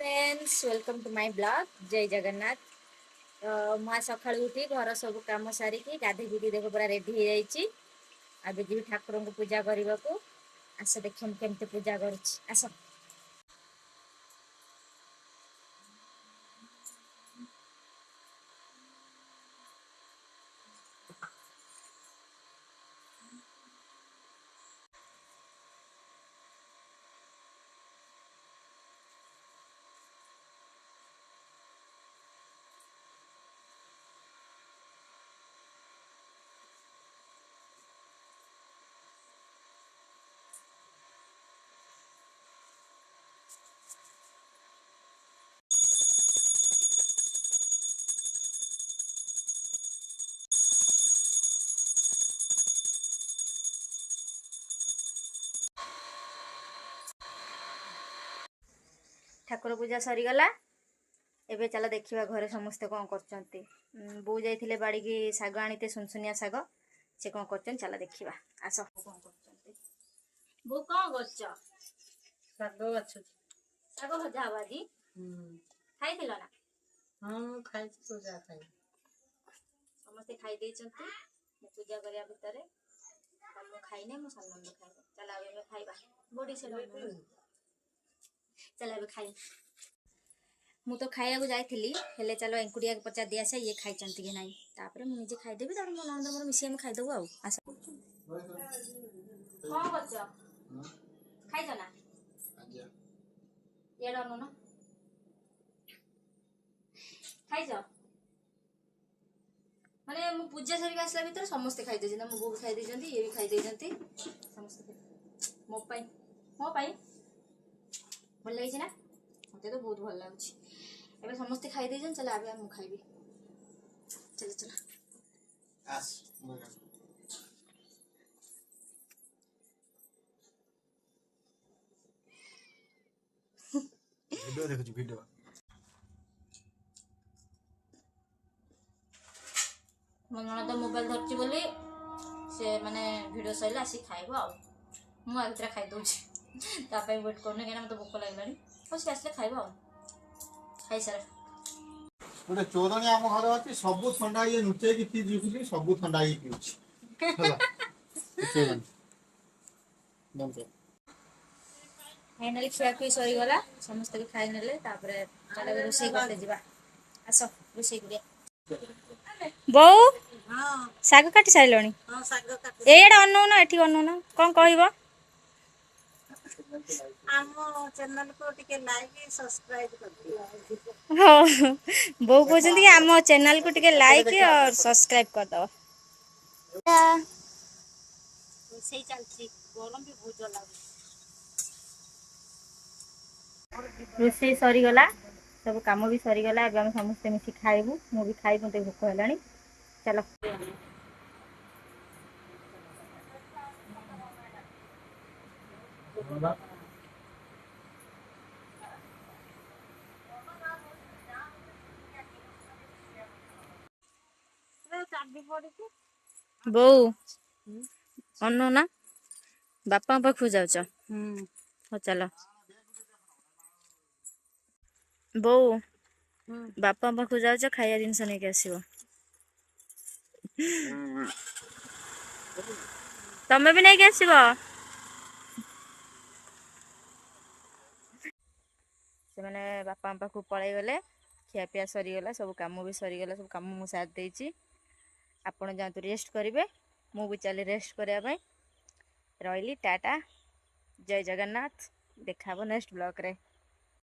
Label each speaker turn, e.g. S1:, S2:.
S1: Friends welcome to my blog जय जगन्नाथ। तो मुआ सकाळु उठी घर सब काम सारिकी गाधे पीधि देख पूरा रेडी हो जाइए। आज जी ठाकुर को पूजा करने को आस देख केमती पूजा कर। ठाकुर पूजा सरीगला। एबे चल देखिए घरे समस्ते कौन कर। बो जाइए बाड़ी की शाग आनीते सुनसुनिया शाग से कौन कर चल देखा। आस कौन कर बो कौन कर शाग भजा हवा जी खाई ना।
S2: हाँ खाई तो जा खाई
S1: समस्ते खाई पूजा करने भितर खाइने मो सामान खाइबा चल आबे खाइबा बड़ी से चल आबे खाई मु तो खाया को जाइली हेले चलो एंकुड़िया पचार दिया से ये खाई कि ना तापर मुझे खाईदेवी तापर मो नंद मोर मिसी खाईदेबू आस कौन कर खाई ना ये डन खाई माने मु पूजा सरिक आसला भीतर समस्ते खाई देछन मो बो खाई देछन ये भी खाई देछन समस्ते मो पाई भल लगी ना मते तो बहुत भल लागुछि एबे समस्ते खाई देछन चल आबे मु खाइबी चल चल
S2: आस वीडियो देखु वीडियो
S1: मो ननद मोबाइल धरछि बोली से माने वीडियो सइला आसी खाइबो आ मु आ भीतर खाई दउछि तापय वेट करने केना मते भूख लागलानी बस आसले खाइबो आ खाई सारा
S2: गोटे चोरणी आम घर अच्छी सब ठंडा ये नुचे कि पी सब ठंडा ही पीऊँ
S1: फाइनली खियाखुई सरीगला समस्त भी खाई नेले तापर चल रोषे करते जीवा आस रोषे करिया बो शाग काटी साइलणी एडा अनौन एठी अनौन कौन कहबो
S3: आमो चैनल को टिके लाइक सब्सक्राइब कर दियो।
S1: हाँ बो कहते कि आम चैनल को टिके लाइक और सब्सक्राइब कर दो।
S3: रोषे चलछि गरम भी बहुत लागु
S1: रोषे सरीगला सब काम भी सरीगला अब हम समस्ते मिसी खाइबू मु भी खाइ मते भूख हेलानी चलो
S3: चाबी पड़िछि
S1: बो अनु ना बापा पाखु जाउछ हो चलो बो बापा पाखु जाउछ खाया जिनस नै के आसीबो तमे भी नै के आसीबो से माने बापा पाखु पळै गले खिया पिया सरी गला सब काम भी सरी गला सब काम मु साथ देछि आपण जातु रेस्ट करिवे मु भी चली रेस्ट करिया भाई रहिली टाटा जय जगन्नाथ देखाबो नेक्स्ट ब्लॉग रे।